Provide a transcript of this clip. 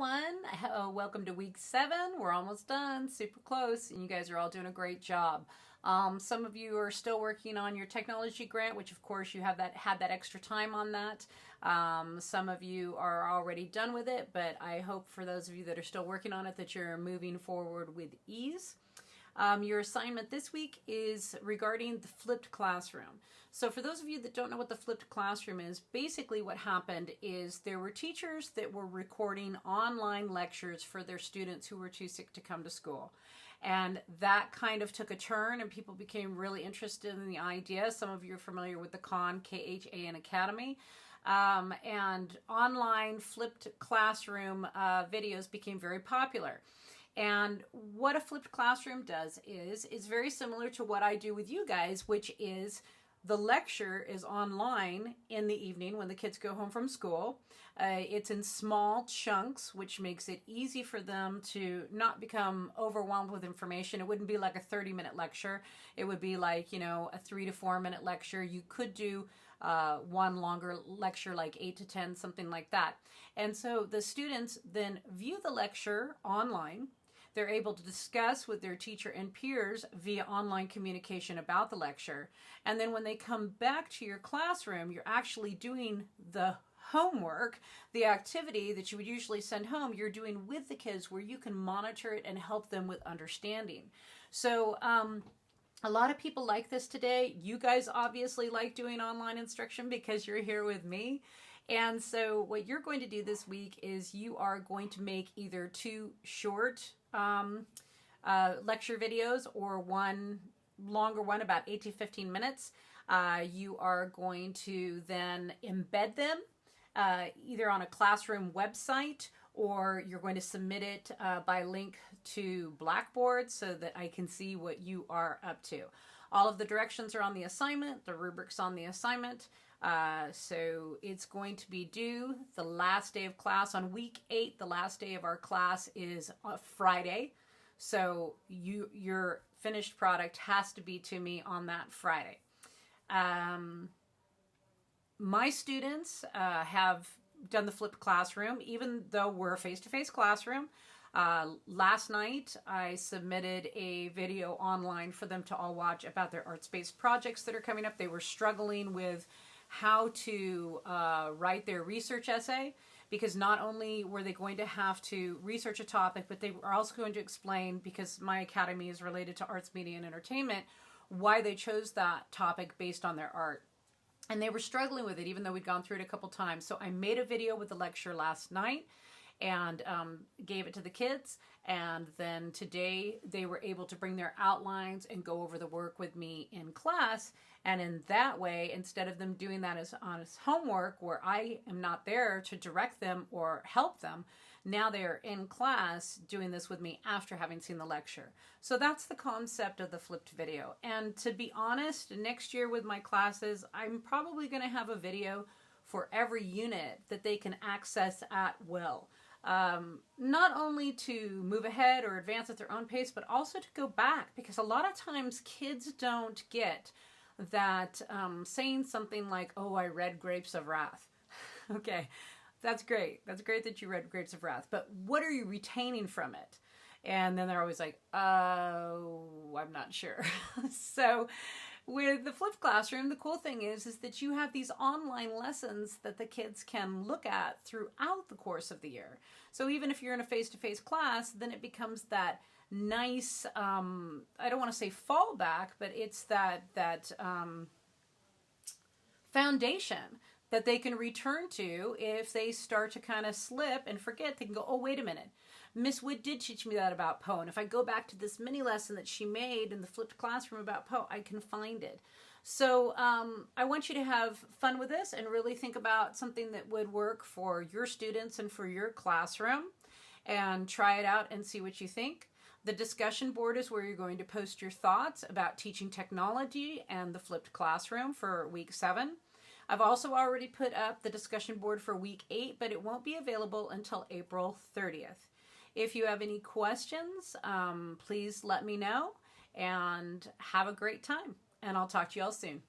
everyone. Welcome to week 7. We're almost done, super close, and you guys are all doing a great job. Some of you are still working on your technology grant, which of course you had that extra time on that. Some of you are already done with it, but I hope for those of you that are still working on it that you're moving forward with ease. Your assignment this week is regarding the flipped classroom. So for those of you that don't know what the flipped classroom is, basically what happened is there were teachers that were recording online lectures for their students who were too sick to come to school. And that kind of took a turn and people became really interested in the idea. Some of you are familiar with the Khan, K-H-A-N Academy. And online flipped classroom videos became very popular. And what a flipped classroom does is very similar to what I do with you guys, which is the lecture is online in the evening when the kids go home from school. It's in small chunks, which makes it easy for them to not become overwhelmed with information. It wouldn't be like a 30-minute lecture. It would be like, a 3 to 4 minute lecture. You could do one longer lecture, like 8 to 10, something like that. And so the students then view the lecture online. They're able to discuss with their teacher and peers via online communication about the lecture. And then when they come back to your classroom, you're actually doing the homework, the activity that you would usually send home, you're doing with the kids where you can monitor it and help them with understanding. So a lot of people like this today. You guys obviously like doing online instruction because you're here with me. And so what you're going to do this week is you are going to make either 2 short lecture videos or one longer one, about 8 to 15 minutes. You are going to then embed them either on a classroom website, or you're going to submit it by link to Blackboard so that I can see what you are up to. All of the directions are on the assignment, the rubrics on the assignment. So it's going to be due the last day of class on week 8. The last day of our class is Friday. So your finished product has to be to me on that Friday. My students have done the flipped classroom, even though we're a face-to-face classroom. Last night, I submitted a video online for them to all watch about their arts-based projects that are coming up. They were struggling with how to write their research essay, because not only were they going to have to research a topic, but they were also going to explain, because my academy is related to arts, media, and entertainment, why they chose that topic based on their art. And they were struggling with it, even though we'd gone through it a couple times. So I made a video with the lecture last night and gave it to the kids. And then today they were able to bring their outlines and go over the work with me in class. And in that way, instead of them doing that as homework where I am not there to direct them or help them, now they're in class doing this with me after having seen the lecture. So that's the concept of the flipped video. And to be honest, next year with my classes, I'm probably going to have a video for every unit that they can access at will. Not only to move ahead or advance at their own pace, but also to go back, because a lot of times kids don't get that saying something like, oh, I read Grapes of Wrath. Okay, that's great. That's great that you read Grapes of Wrath, but what are you retaining from it? And then they're always like, oh, I'm not sure. So with the flipped classroom, the cool thing is that you have these online lessons that the kids can look at throughout the course of the year. So even if you're in a face-to-face class, then it becomes that nice, I don't want to say fallback, but it's that foundation that they can return to if they start to kind of slip and forget. They can go, oh, wait a minute. Miss Wood did teach me that about Poe. And if I go back to this mini lesson that she made in the flipped classroom about Poe, I can find it. So I want you to have fun with this and really think about something that would work for your students and for your classroom, and try it out and see what you think. The discussion board is where you're going to post your thoughts about teaching technology and the flipped classroom for week 7. I've also already put up the discussion board for week 8, but it won't be available until April 30th. If you have any questions, please let me know, and have a great time. And I'll talk to you all soon.